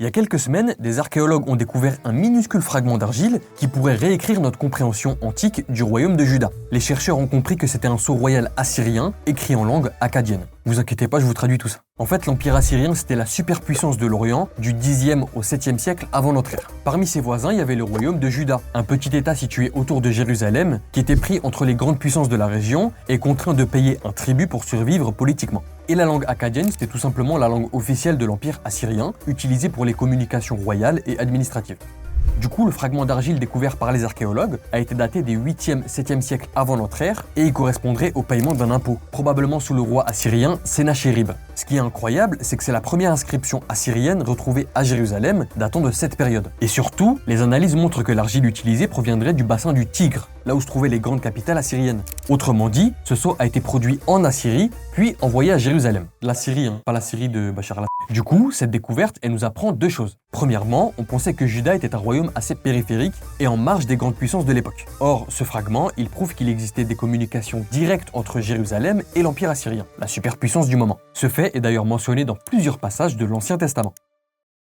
Il y a quelques semaines, des archéologues ont découvert un minuscule fragment d'argile qui pourrait réécrire notre compréhension antique du royaume de Juda. Les chercheurs ont compris que c'était un sceau royal assyrien écrit en langue akkadienne. Vous inquiétez pas, je vous traduis tout ça. En fait, l'Empire assyrien, c'était la superpuissance de l'Orient du 10e au 7e siècle avant notre ère. Parmi ses voisins, il y avait le royaume de Juda, un petit état situé autour de Jérusalem qui était pris entre les grandes puissances de la région et contraint de payer un tribut pour survivre politiquement. Et la langue akkadienne, c'était tout simplement la langue officielle de l'Empire assyrien, utilisée pour les communications royales et administratives. Du coup, le fragment d'argile découvert par les archéologues a été daté des 8e, 7e siècles avant notre ère et il correspondrait au paiement d'un impôt, probablement sous le roi assyrien Sennachérib. Ce qui est incroyable, c'est que c'est la première inscription assyrienne retrouvée à Jérusalem datant de cette période. Et surtout, les analyses montrent que l'argile utilisée proviendrait du bassin du Tigre, là où se trouvaient les grandes capitales assyriennes. Autrement dit, ce sceau a été produit en Assyrie, puis envoyé à Jérusalem. La Syrie, pas la Syrie de Bachar el-Assad. Du coup, cette découverte, elle nous apprend deux choses. Premièrement, on pensait que Juda était un royaume assez périphérique et en marge des grandes puissances de l'époque. Or, ce fragment, il prouve qu'il existait des communications directes entre Jérusalem et l'Empire assyrien, la superpuissance du moment. Ce fait est d'ailleurs mentionné dans plusieurs passages de l'Ancien Testament.